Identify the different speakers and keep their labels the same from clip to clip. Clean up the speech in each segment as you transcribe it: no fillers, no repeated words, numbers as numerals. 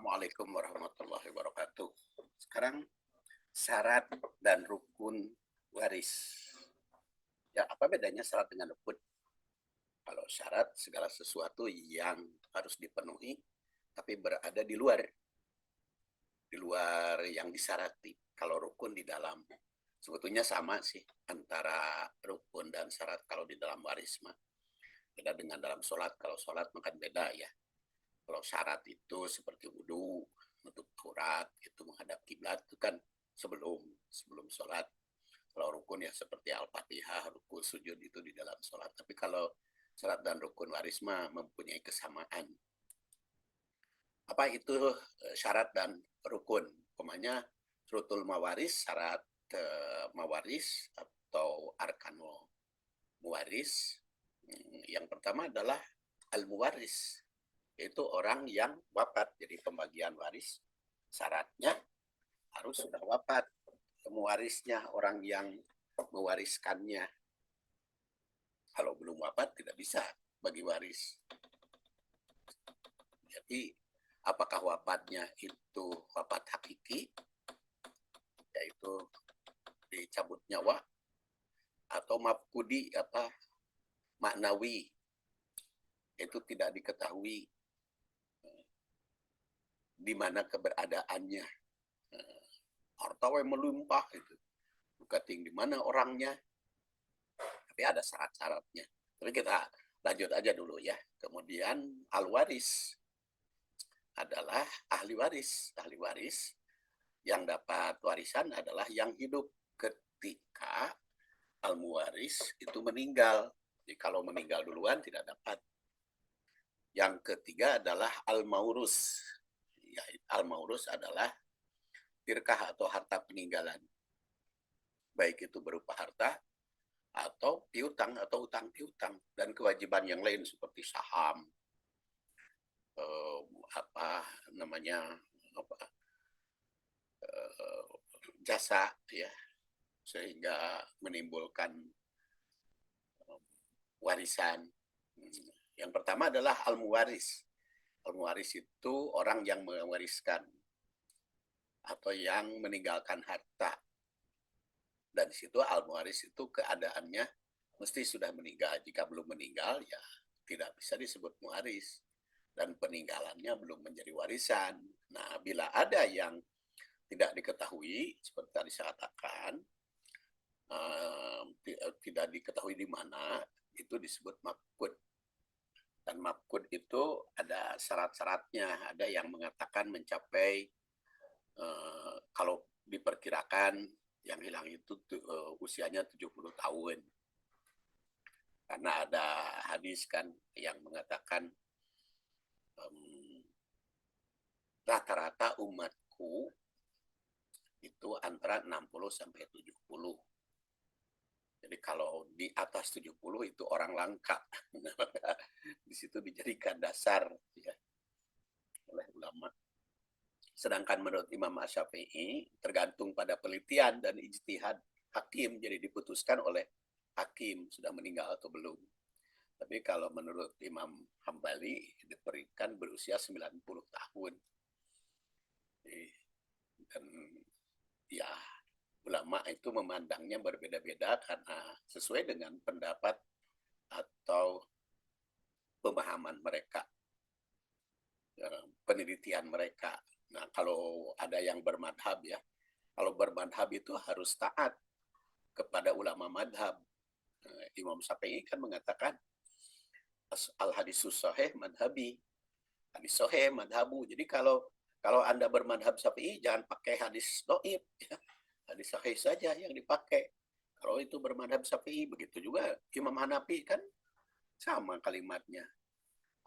Speaker 1: Assalamualaikum warahmatullahi wabarakatuh. Sekarang syarat dan rukun waris. Ya, apa bedanya syarat dengan rukun? Kalau syarat segala sesuatu yang harus dipenuhi tapi berada di luar yang disyarati. Kalau rukun di dalam, sebetulnya sama sih antara rukun dan syarat kalau di dalam waris mah. Beda dengan dalam sholat. Kalau sholat makan beda ya. Kalau syarat itu seperti wudhu, menutup aurat, itu menghadap kiblat itu kan sebelum sebelum sholat. Kalau rukun ya seperti al-fatihah, rukun sujud itu di dalam sholat. Tapi kalau syarat dan rukun waris mah mempunyai kesamaan. Apa itu syarat dan rukun? Umpamanya syurutul mawaris, syarat mawaris atau arkanul muwaris. Yang pertama adalah al-muwaris, yaitu orang yang wafat. Jadi pembagian waris syaratnya harus sudah wafat. Mewarisnya orang yang mewariskannya. Kalau belum wafat tidak bisa bagi waris. Jadi apakah wafatnya itu wafat hakiki, yaitu dicabut nyawa, atau mafkudi maknawi, itu tidak diketahui di mana keberadaannya. Harta yang melimpah itu, bukating di mana orangnya, tapi ada syarat-syaratnya. Tapi kita lanjut aja dulu ya. Kemudian al-waris adalah ahli waris. Ahli waris yang dapat warisan adalah yang hidup ketika al-muwaris itu meninggal. Jadi kalau meninggal duluan tidak dapat. Yang ketiga adalah al-maurus. Ya, al-maurus adalah tirkah atau harta peninggalan. Baik itu berupa harta atau piutang atau utang piutang, dan kewajiban yang lain seperti saham, apa namanya, jasa ya, sehingga menimbulkan warisan. Yang pertama adalah al-muwaris. Al-muwaris itu orang yang mewariskan atau yang meninggalkan harta. Dan di situ al-muwaris itu keadaannya mesti sudah meninggal. Jika belum meninggal ya tidak bisa disebut muwaris. Dan peninggalannya belum menjadi warisan. Nah, bila ada yang tidak diketahui, seperti tadi saya katakan, tidak diketahui di mana, itu disebut mafkud. Dan mafkud itu ada syarat-syaratnya. Ada yang mengatakan mencapai, kalau diperkirakan yang hilang itu usianya 70 tahun. Karena ada hadis kan yang mengatakan rata-rata umatku itu antara 60 sampai 70. Jadi kalau di atas 70 itu orang langka. Di situ dijadikan dasar ya, oleh ulama. Sedangkan menurut Imam Asy-Syafi'i tergantung pada penelitian dan ijtihad hakim, jadi diputuskan oleh hakim sudah meninggal atau belum. Tapi kalau menurut Imam Hambali diberikan berusia 90 tahun. Dan ya ulama itu memandangnya berbeda-beda karena sesuai dengan pendapat atau pemahaman mereka, penelitian mereka. Nah, kalau ada yang bermadhab ya, kalau bermadhab itu harus taat kepada ulama madhab. Imam Syafi'i kan mengatakan al-hadisus sahih madhabi, hadis sahih madhabu. Jadi kalau Anda bermadhab Syafi'i jangan pakai hadis doib, ya. Hadis sahih saja yang dipakai. Kalau itu bermadhab Syafi'i, begitu juga Imam Hanafi kan sama kalimatnya,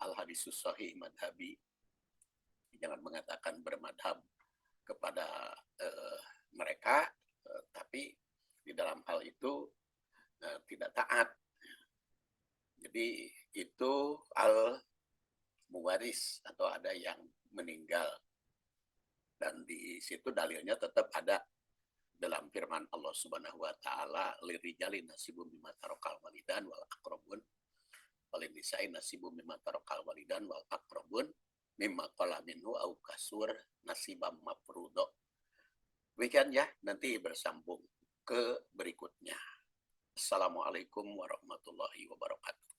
Speaker 1: al-hadisus sahih madhabi. Jangan mengatakan bermadhab kepada mereka, tapi di dalam hal itu tidak taat. Jadi itu al-muwaris atau ada yang meninggal. Dan di situ dalilnya tetap ada dalam firman Allah Subhanahu wa taala, lirijali nasibum mimma tarakal walidan wal aqrabun, walin nisa'i nasibum mimma tarakal walidan wal aqrabun, mimma qala minhu au kasur nasibam mafruḍo. Demikian ya, nanti bersambung ke berikutnya. Assalamualaikum warahmatullahi wabarakatuh.